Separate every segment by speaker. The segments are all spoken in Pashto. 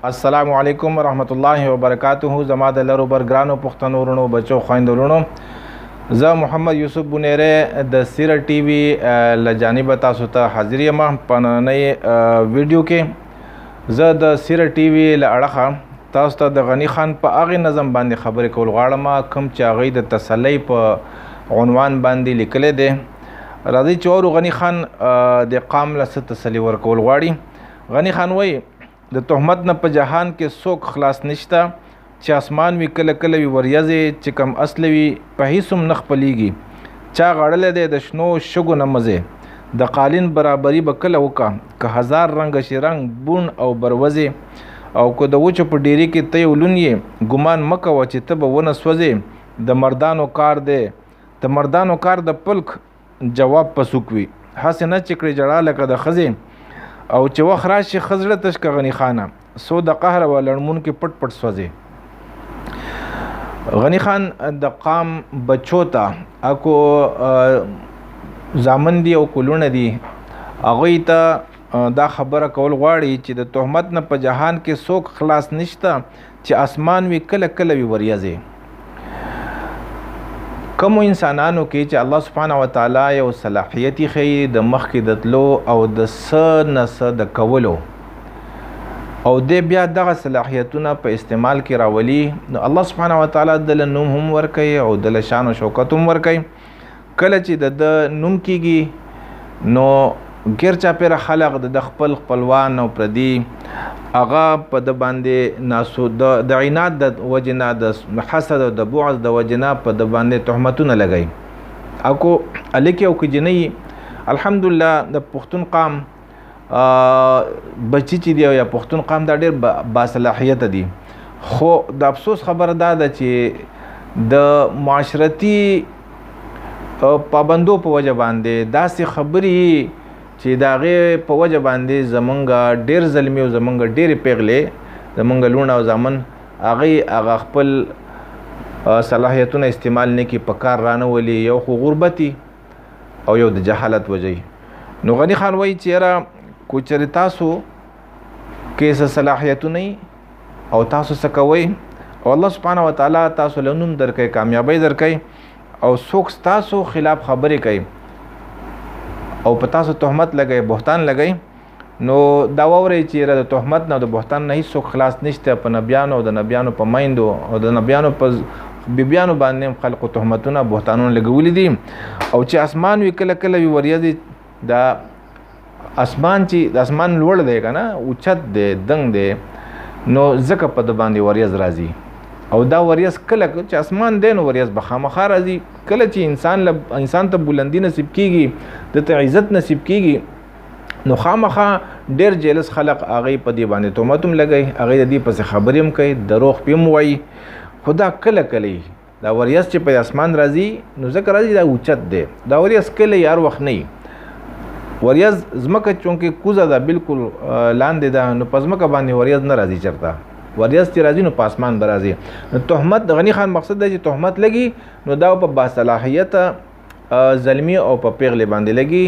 Speaker 1: السلام علیکم ورحمت الله وبرکاته. زما د لرو برګرانو پښتنو ورونو بچو خویندو ورونو، زه محمد یوسف بونیره د سیره ټي وي له جانب تاسو ته حاضر یم په نننۍ ویډیو کې. زه د سیره ټي وي له اړخه تاسو ته د غنی خان په هغې نظم باندې خبرې کول غواړم کوم چې هغوی د تسلی په عنوان باندې لیکلی دی. راځئ چې اورو غنی خان د قام له څه تسلي ورکول غواړي. غنی خان وایي د تهمت نه په جهان کې څوک خلاص نشته، چې اسمان وي کله کله وي وریځې، چې کم اصل وي په هیڅ هم نه خپلیږي. چا غړلی دی د شنو شګو نه مزې، د قالین برابري به کله وکړه که هزار رنګه شي رنګ بون او بروزې. او که د وچو په ډیري کې ته یو لون یې، ګمان مه کوه چې ته به ونه سوځې. د مردانو کار دی، د مردانو کار د پلک جواب په سوک وي، هسې نه چې کړې جړا لکه د ښځې. او چې وخت راشي خزړه تش که غنی خانه، سو د قهر و لړمون کې پټ پټ سوځي. غنی خان د قام بچو ته اکو زامن دي او کلونه دي، هغوی ته دا خبره کول غواړي چې د تهمت نه په جهان کې څوک خلاص نشته، چې اسمان وي کله کله وي وریځې. کومو انسانانو کې چې الله سبحانه وتعالی یو صلاحیت ښیي د مخکې د تلو او د څه نه څه د کولو، او دی بیا دغه صلاحیتونه په استعمال کې راولي، نو الله سبحانه وتعالی دله نوم هم ورکوي او دله شان و شوکت هم ورکوي. کله چې د نوم کېږي نو ګیر چاپېره خلق د خپل خپلوان او پردي هغه په د باندې ناسو د عناد د وجې نه، د حسد او د بعد د وجې نه په د باندې تهمتونه لګوي. اکو هلک او که جنۍ، الحمدلله د پښتون قام بچي چې دی یا پښتون قام دا ډېر باصلاحیته دي. خو د افسوس خبره دا ده چې د معاشرتي پابندو په وجه باندې داسې خبرې چې د هغې په وجه باندې زمونږ ډېر ظلمي او زمونږ ډېرې پیغلې، زمونږ لوڼ او زامن هغوی هغه خپل صلاحیتونه استعمال نه کړي، په کار رانه ولي. یو خو غربتي او یو د جهالت وجه. نو غنی خان وایي چې یاره کو چېرې تاسو کې څه صلاحیتونه او تاسو څه کوئ او الله سبحانه وتعالی تاسو له نوم درکوي، کامیابۍ درکوي، او څوک ستاسو خلاف خبرې کوي او په تاسو تهمت لګوي، بهتان لګوي، نو دا واورئ چې د تهمت نه او د بهتان نه هیڅوک خلاص نشته. په نبیانو او د نبیانو په میندو او د نبیانو په بیبیانو باندې هم خلقو تهمتونه بهتانونه لګولي دي. او چې اسمان وي کله کله وي وریځې، دا اسمان چې د اسمان لوړ دی که نه، اوچت دی، دنګ دی، نو ځکه په د باندې وریځ راځي. او دا وریځ کله چې اسمان دی نو وریځ به خامخا راځي. کله چې انسان ته بلندي نصیب کېږي، د ته عزت نصیب کېږي، نو خامخا ډېر جیلس خلق هغوی په دې باندې تهمت هم لګوي، هغوی د دې پسې خبرې هم کوي، دروغ پې هم وایي. خو دا کله کله دا وریځ چې په اسمان راځي نو ځکه راځي دا اوچت دی. دا وریځ کله هر وخت نه وي. وریځ ځمکه چونکې کوزه ده، بالکل لاندې ده، نو په ځمکه باندې وریځ نه راځي. چېرته وریځ چې راځي نو په اسمان به راځي. نو تهمت د غنی خان مقصد دی چې تهمت لګي نو دا په باصلاحیته ظلمي او په پیغلې باندې لګي،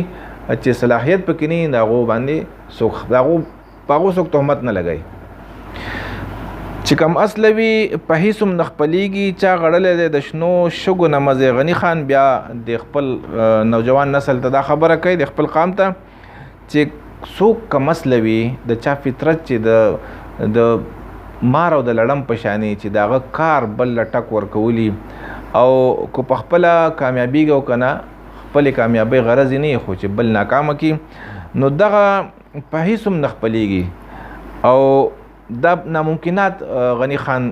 Speaker 1: چې صلاحیت پکې نه وي د هغو باندې څوک په هغو څوک تهمت نه لګوي. چې کم اصله وي په هیڅ هم نه خپلیږي، چا غړلی دی د شنو شګو نه مزې. غنی خان بیا د خپل نوجوان نسل ته دا خبره کوي، د خپل قام ته، چې څوک کم اصله وي د چا فطرت چې د مار او د لړم په شانې چې د هغه کار بل له ټک ورکولي، او که په خپله کامیابیږي او که نه خپلې کامیابۍ غرض یې نه خو چې بل ناکامه کړي، نو دغه په هیڅ هم نه خپلیږي. او دا ناممکنات غنی خان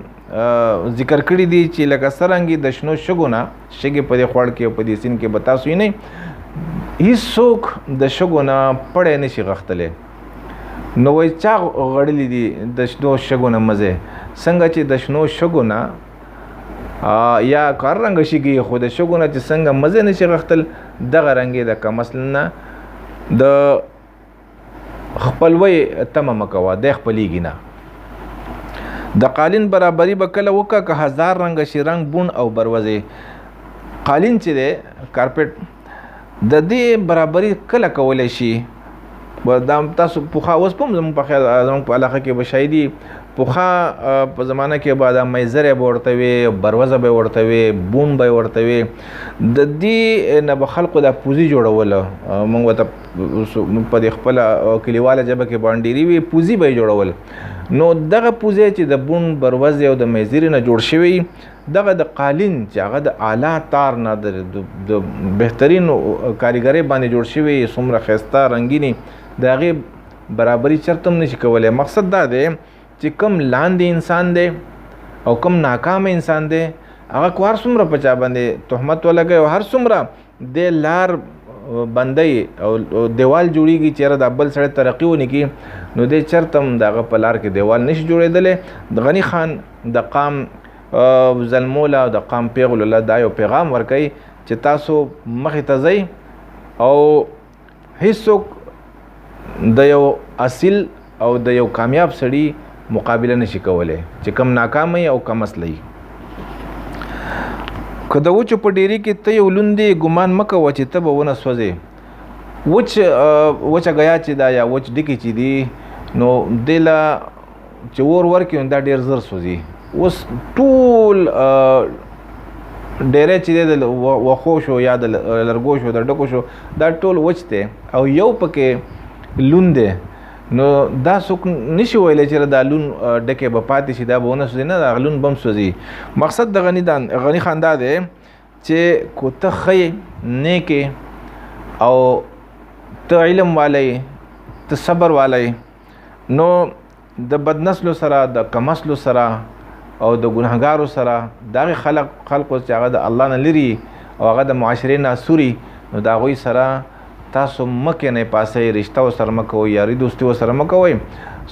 Speaker 1: ذکر کړي دي چې لکه څرنګې د شنو شګو نه، شګې په دې خوړ کې او په دې سین کې به تاسو یې نه، هیڅوک د شګو نه پړی نه شي غښتلی. نو وایي چا غړلی دي د شنو شګو نه مزې، څنګه چې د شنو شګو نه یا کار رنګه شګي، خو د شګو نه چې څنګه مزې نه شي غښتل، دغه رنګې د کم اصل نه د خپلوۍ تمه مه کوه، دی خپلیږي نه. د قالین برابري به کله وکړه که هزار رنګه شي رنګ بون او بروزې. قالین چې دی کارپېټ، د دې برابري کله کولی شي، دا تاسو پوخا اوس په زموږ په خیال زموږ په علاقه کې به شاید پوخا په زمانه کې به دا میزرې به ورته وي، بروزه به ورته وي، بون به ورته وي. د دې نه به خلکو دا پوزي جوړوله. موږ ورته په دې خپله کلیواله ژبه کې بانډیري وي، پوزي به یې جوړول. نو دغه پوزی چې د بون بروزې او د میزرې نه جوړ شوی، دغه د قالین چې هغه د اعلی تار نه د بهترین کاریګرۍ باندې جوړ شوی، څومره ښایسته رنګینې، د هغې برابري چرته هم نشي کولی. مقصد دا دی چې کم لاندې انسان دی او کم ناکام انسان دی، هغه کو هر څومره په چا باندې تهمت ولګوي او هر څومره د لار بندی او دیوال جوړیږي چې دا بل سړی ترقي ونه کړي، نو دی چرته هم د هغه په لار کې دیوال نشي جوړېدلی. د غني خان د قام ظلموله او د قام پیغلو له دا یو پیغام ورکوي چې تاسو مخې ته ځئ او هیڅوک د یو اصیل او د یو کامیاب سړي مقابله نشي کولی چې کم ناکام او کم اصلی. که د وچو په ډیري کې ته یو لوندې ګمان مه کوه چې ته به ونه سوځې. وچه ګیا چې دا یا وچ ډکې چې دي، نو دې له چې اور ورکړي دا ډېر زر سوځي. اوس ټول ډیری چې دی د وښو شو یا د لرګو شو د ډکو شو، دا ټول وچ دی او یو پکې لون دی. نو دا څوک نشي ویلی چې دا لون ډکې به پاتې شي، دا به ونه سوځي، نه دا لون به هم سوځي. مقصد د غني خان دا دی چې کو ته ښه نیکې او ته علم والی، ته صبر والی، نو د بدنسلو سره، د کمسلو سره او د ګناهګارو سره، د هغې خلقو چې هغه د الله نه لري او هغه د معاشرې نه سوري، نو د هغوی سره تاسو مکه نه پاسئ، رشته ورسره مه کوئ، یاري دوستي ورسره مه کوئ.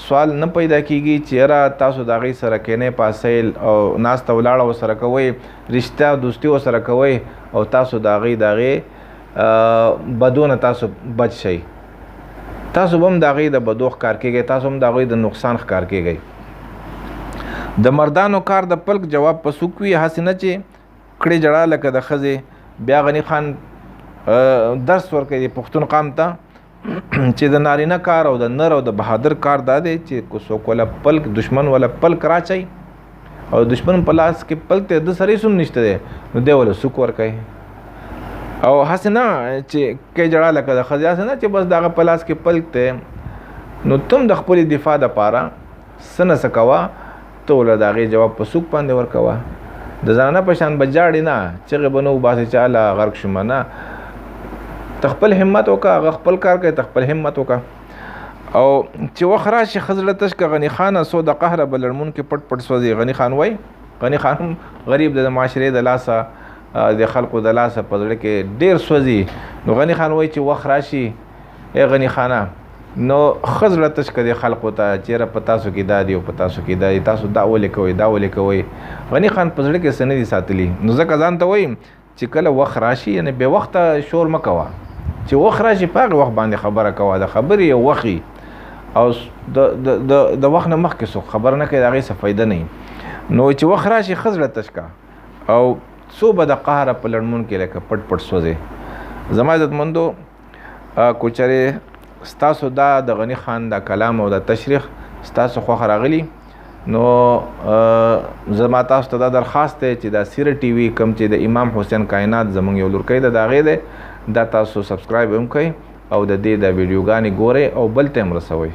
Speaker 1: سوال نه پیدا کیږي چې یاره تاسو د هغې سره کینې پاسئ او ناسته ولاړه ورسره کوئ، رشته دوستي ورسره کوئ او تاسو د هغې بدو نه تاسو بچ شئ. تاسو به هم د هغې د بدو ښکار کیږئ، تاسو هم د هغوی د نقصان ښکار کیږئ. د مردانو کار د پلک جواب په سوک وي، هسې نه چې کړې جړه لکه د ښځې. بیا غني خان درس ورکوي د پښتون قام ته چې د نارینه کار او د نر او د بهادر کار دا دی چې کو څوک ولا پلک دشمن ولا پلک راچي او دشمن په لاس کې پلک ته د سړی سم نشته دی، نو دی ولا سوک ورکوي. او هسې نه چې کې جړه لکه د ښځې، هسې نه چې بس د هغه په لاس کې پلک دی، نو تم د خپلې دفاع دپاره څه نه څه کوه، ته وله د هغې جواب په سوک باندې ورکوه. د زنانه په شان به جاړې نه، چغې به نه وباسې چې هله غرق شومه، نه، ته خپل همت وکړه، هغه خپل کار کوي، ته خپل همت وکړه. او چې وخت راشي ښځه له تش که غني خانه سو د قهره به لړمون کې پټ پټ سوځي. غني خان وایي غني خان هم غریب د معاشرې د لاسه، د خلکو د لاسه په زړه کې ډېر سوځي. نو غني خان وایي چې وخت راشي ای غني خانه، نو ښځه له تش که د خلکو ته چېرې په تاسو کې دا دي او په تاسو کې دا دي، تاسو دا ولې کوئ، دا ولې کوئ. غني خان په زړه کې څه نه دي ساتلي. نو ځکه ځان ته وایم چې کله وخت راشي، یعنې بې وخته شور مه کوه، چې وخت راشي په هغې وخت باندې خبره کوه. د خبرې یو وخت او د وخت نه مخکې څوک خبره نه کوي، د هغې څه فایده نه وي. نو چې وخت راشي ښه زړه تش که او څو به د قهره په لړمون کې لکه پټ پټ سوځې. زما عزتمندو، کو چېرې ستاسو دا د غني خان دا کلام او دا تشریح ستاسو خوښه راغلی، نو زما تاسو ته دا درخواست دی چې دا سیره ټي وي کوم چې د امام حسین کائنات زموږ یو لورکی ده، د هغې دی، دا تاسو سبسکرایب هم کوئ او د دې د ویډیوګانې ګورئ او بل ته هم رسوئ.